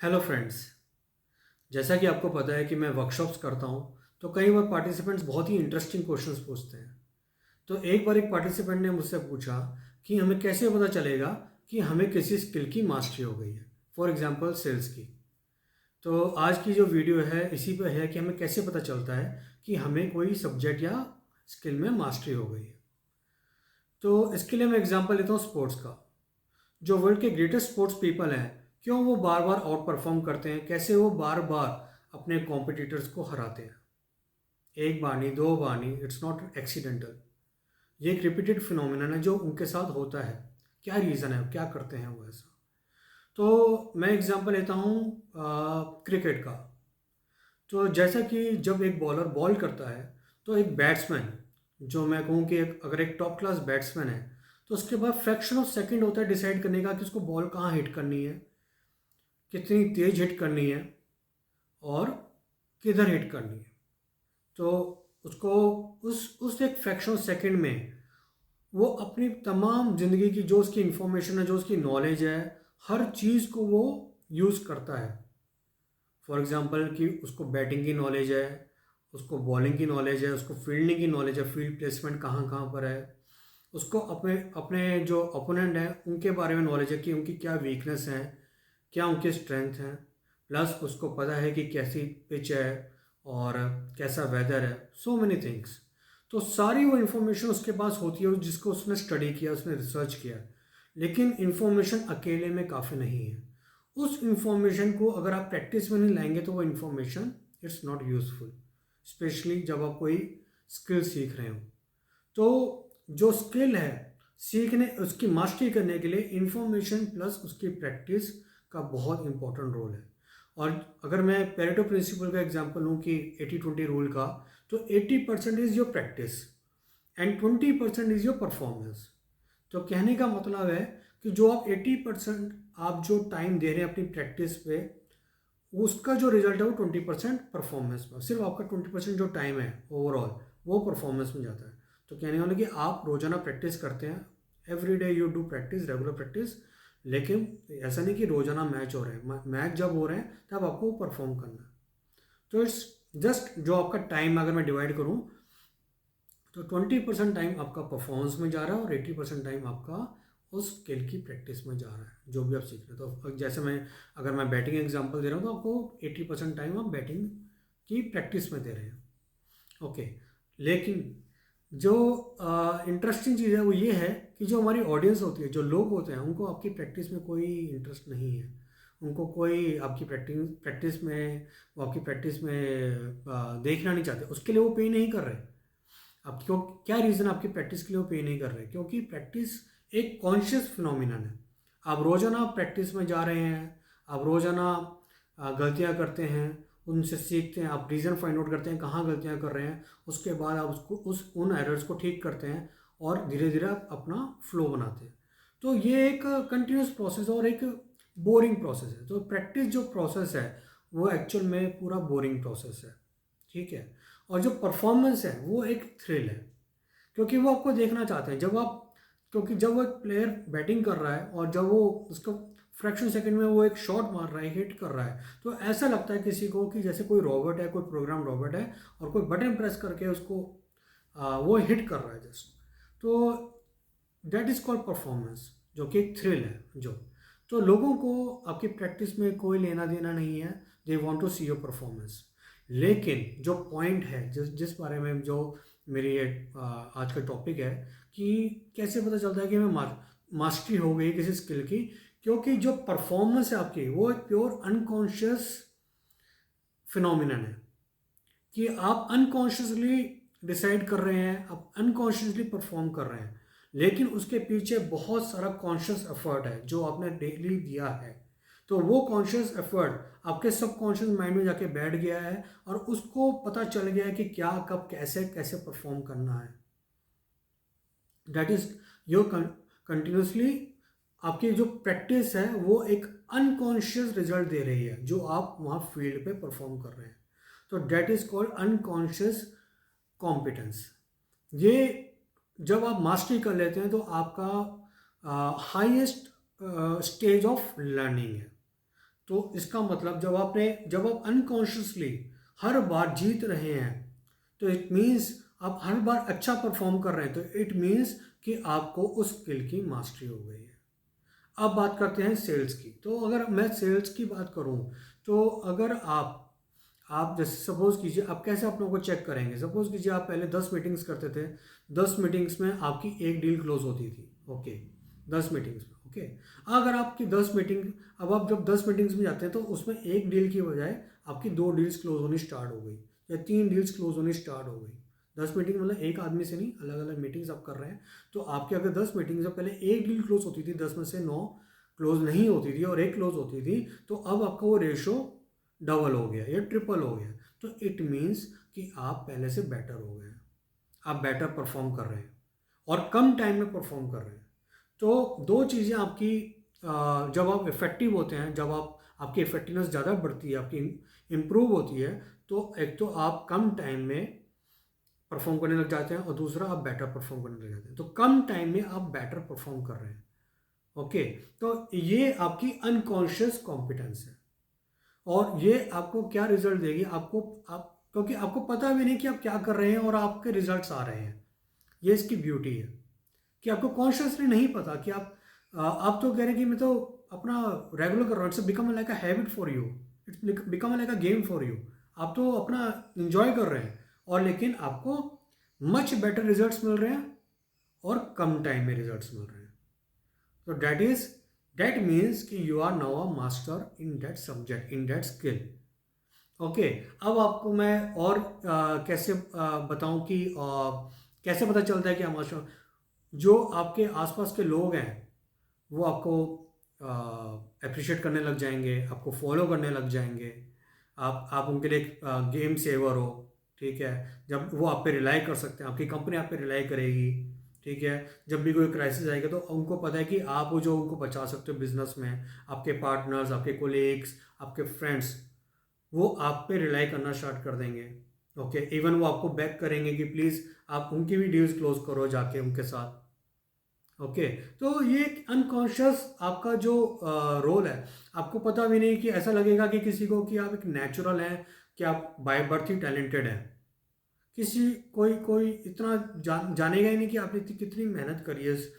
Hello friends. जैसा कि आपको पता है कि मैं वर्कशॉप्स करता हूँ, तो कई बार पार्टिसिपेंट्स बहुत ही इंटरेस्टिंग क्वेश्चंस पूछते हैं। तो एक बार एक पार्टिसिपेंट ने मुझसे पूछा कि हमें कैसे पता चलेगा कि हमें किसी स्किल की मास्टरी हो गई है, फॉर एग्जांपल सेल्स की। तो आज की जो वीडियो है इसी पे है कि हमें कैसे पता चलता है कि हमें कोई सब्जेक्ट या स्किल में मास्टरी हो गई है। तो इसके लिए मैं एग्जांपल लेता हूँ स्पोर्ट्स का। जो वर्ल्ड के ग्रेटेस्ट स्पोर्ट्स पीपल हैं, क्यों वो बार बार आउट परफॉर्म करते हैं, कैसे वो बार बार अपने कॉम्पिटिटर्स को हराते हैं। एक बार नहीं, दो बार नहीं, इट्स नॉट एक्सीडेंटल। ये एक रिपीटेड फिनोमिनन है जो उनके साथ होता है। क्या रीज़न है, क्या करते हैं वो ऐसा। तो मैं एग्जांपल लेता हूँ क्रिकेट का। तो जैसा कि जब एक बॉलर बॉल करता है, तो एक बैट्समैन, जो मैं कहूँ कि अगर एक टॉप क्लास बैट्समैन है, तो उसके बाद फ्रैक्शन ऑफ सेकंड होता है डिसाइड करने का कि उसको बॉल कहाँ हिट करनी है, कितनी तेज हिट करनी है और किधर हिट करनी है। तो उसको उस एक फ्रैक्शन सेकंड में वो अपनी तमाम ज़िंदगी की जो उसकी इंफॉर्मेशन है, जो उसकी नॉलेज है, हर चीज़ को वो यूज़ करता है। फॉर एग्जांपल कि उसको बैटिंग की नॉलेज है, उसको बॉलिंग की नॉलेज है, उसको फील्डिंग की नॉलेज है, फील्ड प्लेसमेंट कहाँ कहाँ पर है, उसको अपने अपने जो ओपोनेंट हैं उनके बारे में नॉलेज है कि उनकी क्या वीकनेस है, क्या उनके स्ट्रेंथ हैं। प्लस उसको पता है कि कैसी पिच है और कैसा वेदर है, सो मेनी थिंग्स। तो सारी वो इन्फॉर्मेशन उसके पास होती है जिसको उसने स्टडी किया, उसने रिसर्च किया। लेकिन इन्फॉर्मेशन अकेले में काफ़ी नहीं है। उस इन्फॉर्मेशन को अगर आप प्रैक्टिस में नहीं लाएंगे तो वो information it's not useful, specially जब आप कोई स्किल सीख रहे हो। तो जो स्किल है, सीखने उसकी मास्टरी करने के लिए इंफॉर्मेशन प्लस उसकी प्रैक्टिस का बहुत इंपॉर्टेंट रोल है। और अगर मैं पेरेटो प्रिंसिपल का एग्जांपल लूँ कि 80-20 रूल का, तो 80% is your practice and 20% is your performance. तो कहने का मतलब है कि जो आप 80% आप जो टाइम दे रहे हैं अपनी प्रैक्टिस पे, उसका जो रिजल्ट है वो 20% परफॉर्मेंस में, सिर्फ आपका 20% जो टाइम है ओवरऑल वो परफॉर्मेंस में जाता है। तो कहने वाला कि आप रोजाना प्रैक्टिस करते हैं, every day you do practice, regular practice. लेकिन ऐसा नहीं कि रोजाना मैच हो रहे हैं, मैच जब हो रहे हैं तब आपको परफॉर्म करना है। तो इट्स जस्ट जो आपका टाइम अगर मैं डिवाइड करूँ, तो 20% टाइम आपका परफॉर्मेंस में जा रहा है और 80% टाइम आपका उस स्किल की प्रैक्टिस में जा रहा है जो भी आप सीख रहे हो। तो जैसे मैं अगर मैं बैटिंग एग्जांपल दे रहा हूँ तो आपको 80% टाइम आप बैटिंग की प्रैक्टिस में दे रहे हैं। ओके। लेकिन जो इंटरेस्टिंग चीज़ है वो ये है कि जो हमारी ऑडियंस होती है, जो लोग होते हैं, उनको आपकी प्रैक्टिस में कोई इंटरेस्ट नहीं है। उनको कोई आपकी प्रैक्टिस प्रैक्टिस में वो आपकी प्रैक्टिस में देखना नहीं चाहते, उसके लिए वो पे नहीं कर रहे। अब क्यों, क्या रीज़न आपकी प्रैक्टिस के लिए वो पे नहीं कर रहे? क्योंकि प्रैक्टिस एक कॉन्शियस फिनोमिनन है। आप रोज़ाना प्रैक्टिस में जा रहे हैं, आप रोज़ाना गलतियां करते हैं, उनसे सीखते हैं, आप रीज़न फाइंड आउट करते हैं कहाँ गलतियां कर रहे हैं, उसके बाद आप उसको उन एरर्स को ठीक करते हैं और धीरे धीरे आप अपना फ्लो बनाते हैं। तो ये एक कंटिन्यूस प्रोसेस और एक बोरिंग प्रोसेस है। तो प्रैक्टिस जो प्रोसेस है वो एक्चुअल में पूरा बोरिंग प्रोसेस है। ठीक है। और जो परफॉर्मेंस है वो एक थ्रिल है, क्योंकि वो आपको देखना चाहते हैं जब आप, क्योंकि जब वो एक प्लेयर बैटिंग कर रहा है और जब वो उसको फ्रैक्शन सेकंड में वो एक शॉट मार रहा है, हिट कर रहा है, तो ऐसा लगता है किसी को कि जैसे कोई रोबोट है, कोई प्रोग्राम रोबोट है और कोई बटन प्रेस करके उसको वो हिट कर रहा है जस्ट। तो दैट इज कॉल्ड परफॉर्मेंस, जो कि एक थ्रिल है। जो तो लोगों को आपकी प्रैक्टिस में कोई लेना देना नहीं है, they want to see your performance. लेकिन जो पॉइंट है, जिस जिस बारे में जो मेरी ये आज का टॉपिक है कि कैसे पता चलता है कि मैं मास्टरी हो गई किसी स्किल की, क्योंकि जो परफॉर्मेंस है आपकी वो एक प्योर अनकॉन्शियस फिनोमिनन है कि आप अनकॉन्शियसली डिसाइड कर रहे हैं, आप अनकॉन्शियसली परफॉर्म कर रहे हैं। लेकिन उसके पीछे बहुत सारा कॉन्शियस एफर्ट है जो आपने डेली दिया है। तो वो कॉन्शियस एफर्ट आपके सबकॉन्शियस माइंड में जाके बैठ गया है और उसको पता चल गया है कि क्या कब कैसे कैसे परफॉर्म करना है। दैट इज योर कंटिन्यूसली आपकी जो प्रैक्टिस है वो एक अनकॉन्शियस रिजल्ट दे रही है जो आप वहाँ फील्ड पे परफॉर्म कर रहे हैं। तो that is called unconscious competence. ये जब आप मास्टरी कर लेते हैं तो आपका हाईएस्ट स्टेज ऑफ लर्निंग है। तो इसका मतलब जब आप अनकॉन्शियसली हर बार जीत रहे हैं, तो इट मीन्स आप हर बार अच्छा परफॉर्म कर रहे हैं, तो इट मीन्स कि आपको उस स्किल की मास्टरी हो गई है। अब बात करते हैं सेल्स की। तो अगर मैं सेल्स की बात करूं, तो अगर आप जैसे सपोज कीजिए, आप कैसे अपनों को चेक करेंगे? सपोज कीजिए आप पहले 10 मीटिंग्स करते थे, 10 मीटिंग्स में आपकी एक डील क्लोज होती थी, ओके, 10 मीटिंग्स में, ओके। अगर आपकी 10 मीटिंग, अब आप जब 10 मीटिंग्स में जाते हैं तो उसमें एक डील की बजाय आपकी 2 डील्स क्लोज होनी स्टार्ट हो गई, या 3 डील्स क्लोज होनी स्टार्ट हो गई। 10 मीटिंग मतलब एक आदमी से नहीं, अलग अलग मीटिंग्स आप कर रहे हैं। तो आपके अगर 10 मीटिंग्स में पहले एक डील क्लोज होती थी, 10 में से 9 क्लोज नहीं होती थी और एक क्लोज होती थी, तो अब आपका वो रेशो डबल हो गया या ट्रिपल हो गया। तो इट मीन्स कि आप पहले से बेटर हो गए हैं, आप बेटर परफॉर्म कर रहे हैं और कम टाइम में परफॉर्म कर रहे हैं। तो दो चीज़ें आपकी, जब आप इफ़ेक्टिव होते हैं, जब आपकी इफ़ेक्टिवनेस ज़्यादा बढ़ती है, आपकी इम्प्रूव होती है, तो एक तो आप कम टाइम में परफॉर्म करने लग जाते हैं और दूसरा आप बेटर परफॉर्म करने लग जाते हैं। तो कम टाइम में आप बेटर परफॉर्म कर रहे हैं, ओके। तो ये आपकी अनकॉन्शियस कॉम्पिटेंस है, और ये आपको क्या रिजल्ट देगी? आप क्योंकि आपको पता भी नहीं कि आप क्या कर रहे हैं और आपके रिजल्ट्स आ रहे हैं। ये इसकी ब्यूटी है कि आपको कॉन्शियसली नहीं पता कि आप तो कह रहे हैं कि मैं तो अपना रेगुलर कर रहा हूँ, it's become like a habit for you, it's become like a game for you. आप तो अपना इंजॉय कर रहे हैं, और लेकिन आपको मच बेटर रिजल्ट्स मिल रहे हैं और कम टाइम में रिजल्ट्स मिल रहे हैं। तो दैट मीन्स कि you are now a master in that subject, in that skill, okay. अब आपको मैं और कैसे बताऊं कि कैसे पता चलता है कि हम मास्टर, जो आपके आसपास के लोग हैं वो आपको अप्रिशिएट करने लग जाएंगे, आपको फॉलो करने लग जाएंगे। आप उनके लिए गेम सेवर हो, ठीक है। जब वो आप पे रिलाई कर सकते हैं, आपकी कंपनी आप पे रिलाई करेगी, ठीक है। जब भी कोई क्राइसिस आएगा तो उनको पता है कि आप वो जो उनको बचा सकते हो बिजनेस में, आपके पार्टनर्स, आपके कोलीग्स, आपके फ्रेंड्स, वो आप पे रिलाई करना स्टार्ट कर देंगे, ओके। इवन वो आपको बैक करेंगे कि प्लीज़ आप उनकी भी डील्स क्लोज करो जाके उनके साथ, ओके। तो ये अनकॉन्शियस आपका जो रोल है, आपको पता भी नहीं कि ऐसा लगेगा कि किसी को कि आप एक नेचुरल हैं, कि आप बाय बर्थ ही टैलेंटेड हैं। किसी कोई कोई इतना जानेगा ही नहीं कि आपने कितनी मेहनत करी है इस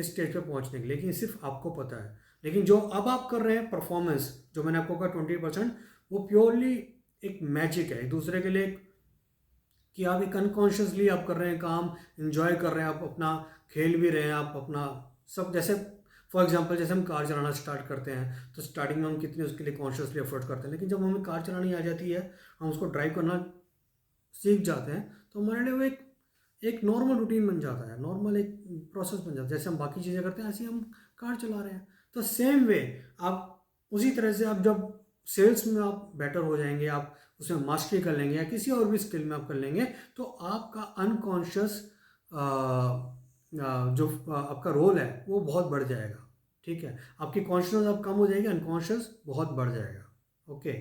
स्टेज पे पहुंचने के लिए, लेकिन सिर्फ आपको पता है। लेकिन जो अब आप कर रहे हैं परफॉर्मेंस, जो मैंने आपको कहा 20%, वो प्योरली एक मैजिक है एक दूसरे के लिए, कि आप एक अनकॉन्शियसली आप कर रहे हैं काम, इंजॉय कर रहे हैं, आप अपना खेल भी रहे हैं, आप अपना सब, जैसे फॉर एग्जांपल जैसे हम कार चलाना स्टार्ट करते हैं तो स्टार्टिंग में हम कितने उसके लिए कॉन्शियसली एफर्ट करते हैं, लेकिन जब हमें कार चलानी आ जाती है, हम उसको ड्राइव करना सीख जाते हैं, तो हमारे लिए वो एक एक नॉर्मल रूटीन बन जाता है, नॉर्मल एक प्रोसेस बन जाता है। जैसे हम बाकी चीज़ें करते हैं ऐसे ही हम कार चला रहे हैं। तो सेम वे आप उसी तरह से, आप जब सेल्स में आप बेटर हो जाएंगे, आप उसमें मास्टरी कर लेंगे या किसी और भी स्किल में आप कर लेंगे, तो आपका अनकॉन्शियस जो आपका रोल है वो बहुत बढ़ जाएगा, ठीक है। आपकी कॉन्शियसनेस अब कम हो जाएगी, अनकॉन्शियस बहुत बढ़ जाएगा, ओके।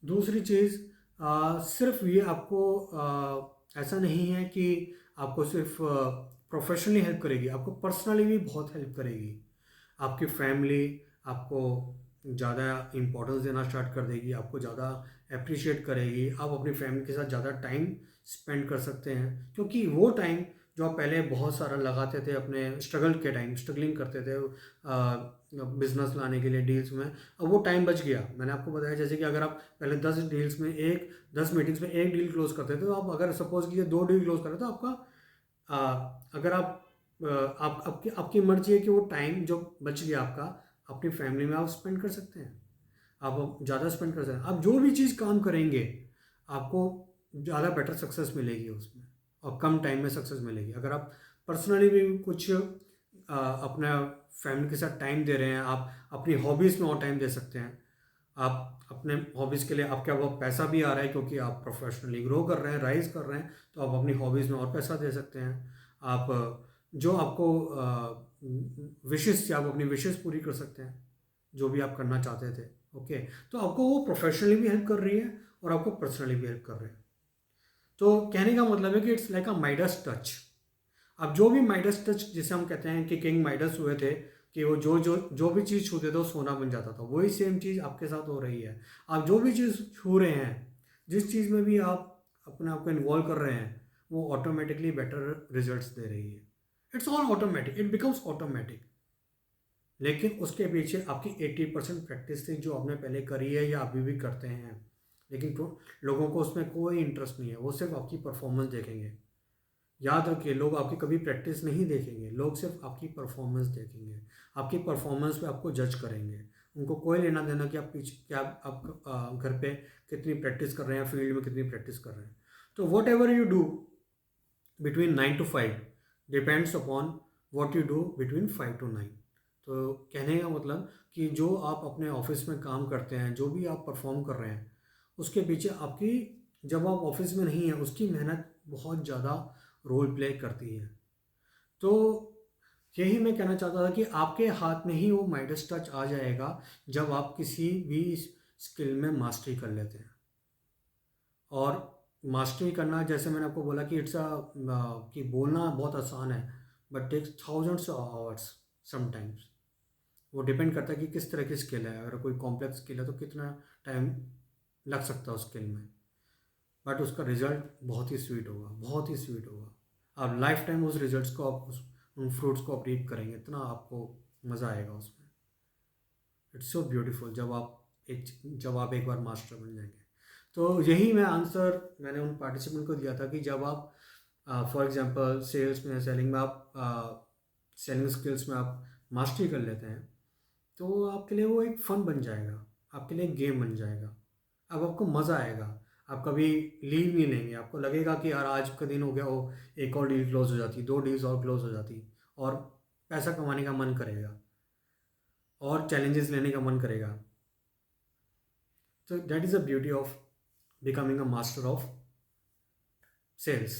दूसरी चीज़, सिर्फ ये आपको ऐसा नहीं है कि आपको सिर्फ प्रोफेशनली हेल्प करेगी, आपको पर्सनली भी बहुत हेल्प करेगी। आपकी फैमिली आपको ज़्यादा इम्पोर्टेंस देना स्टार्ट कर देगी, आपको ज़्यादा अप्रिशिएट करेगी, आप अपनी फैमिली के साथ ज़्यादा टाइम स्पेंड कर सकते हैं, क्योंकि वो टाइम जो आप पहले बहुत सारा लगाते थे अपने स्ट्रगल के टाइम, स्ट्रगलिंग करते थे बिजनेस लाने के लिए डील्स में, अब वो टाइम बच गया। मैंने आपको बताया जैसे कि अगर आप पहले 10 मीटिंग्स में एक डील क्लोज करते थे, तो आप अगर सपोज कीजिए 2 डील क्लोज करें, तो अगर आप आपकी मर्जी है कि वो टाइम जो बच गया आपका अपनी फैमिली में आप स्पेंड कर सकते हैं, आप ज़्यादा स्पेंड कर सकते हैं। आप जो भी चीज़ काम करेंगे आपको ज़्यादा बेटर सक्सेस मिलेगी उसमें, और कम टाइम में सक्सेस मिलेगी। अगर आप पर्सनली भी कुछ अपना फैमिली के साथ टाइम दे रहे हैं, आप अपनी हॉबीज़ में और टाइम दे सकते हैं। आप अपने हॉबीज़ के लिए आपके वो पैसा भी आ रहा है क्योंकि आप प्रोफेशनली ग्रो कर रहे हैं, राइज कर रहे हैं, तो आप अपनी हॉबीज़ में और पैसा दे सकते हैं। आप जो आपको विशेष थी, आप अपनी विशेष पूरी कर सकते हैं, जो भी आप करना चाहते थे, ओके। तो आपको वो प्रोफेशनली भी हेल्प कर रही है और आपको पर्सनली भी हेल्प कर रहे हैं। तो कहने का मतलब है कि it's like a Midas touch. अब जो भी माइडस टच जिसे हम कहते हैं कि किंग माइडस हुए थे, कि वो जो जो जो भी चीज़ छूते थे वो सोना बन जाता था। वही सेम चीज़ आपके साथ हो रही है। आप जो भी चीज़ छू रहे हैं, जिस चीज़ में भी आप अपने आप को इन्वॉल्व कर रहे हैं, वो ऑटोमेटिकली बेटर रिजल्ट्स दे रही है। It's all automatic, it becomes automatic. लेकिन उसके पीछे आपकी 80% प्रैक्टिस थी, जो आपने पहले करी है या अभी भी करते हैं। लेकिन लोगों को उसमें कोई इंटरेस्ट नहीं है, वो सिर्फ आपकी परफॉर्मेंस देखेंगे। याद रखिए, लोग आपकी कभी प्रैक्टिस नहीं देखेंगे, लोग सिर्फ आपकी परफॉर्मेंस देखेंगे। आपकी परफॉर्मेंस पे आपको जज करेंगे। उनको कोई लेना देना कि आप पीछे क्या आप घर पे कितनी प्रैक्टिस कर रहे हैं, फील्ड में कितनी प्रैक्टिस कर रहे हैं। तो what ever you do between 9 to 5 depends upon what you do between 5 to 9। तो कहने का मतलब कि जो आप अपने ऑफिस में काम करते हैं, जो भी आप परफॉर्म कर रहे हैं, उसके पीछे आपकी, जब आप ऑफिस में नहीं हैं, उसकी मेहनत बहुत ज़्यादा रोल प्ले करती है। तो यही मैं कहना चाहता था कि आपके हाथ में ही वो माइडस टच आ जाएगा जब आप किसी भी स्किल में मास्टरी कर लेते हैं। और मास्टरी करना, जैसे मैंने आपको बोला कि कि बोलना बहुत आसान है, but takes thousands of hours sometimes. वो डिपेंड करता है कि किस तरह की स्किल है। अगर कोई कॉम्प्लेक्स स्किल है तो कितना टाइम लग सकता है उस स्किल में, बट उसका रिजल्ट बहुत ही स्वीट होगा, बहुत ही स्वीट होगा। आप लाइफ टाइम उस रिजल्ट्स को, आप उन फ्रूट्स को आप रीप करेंगे, इतना आपको मज़ा आएगा उसमें। इट्स सो ब्यूटीफुल जब आप एक बार मास्टर बन जाएंगे। तो यही मैं आंसर मैंने उन पार्टिसिपेंट को दिया था कि जब आप फॉर एग्जांपल सेल्स में, सेलिंग में, आप सेलिंग स्किल्स में आप मास्टरी कर लेते हैं, तो आपके लिए वो एक फ़न बन जाएगा, आपके लिए एक गेम बन जाएगा। अब आपको मज़ा आएगा, आप कभी लीव नहीं लेंगे। आपको लगेगा कि यार आज का दिन हो गया, हो एक और डील क्लोज हो जाती, 2 डील्स और क्लोज हो जाती, और पैसा कमाने का मन करेगा, और चैलेंजेस लेने का मन करेगा। So that is the beauty of becoming a master of sales.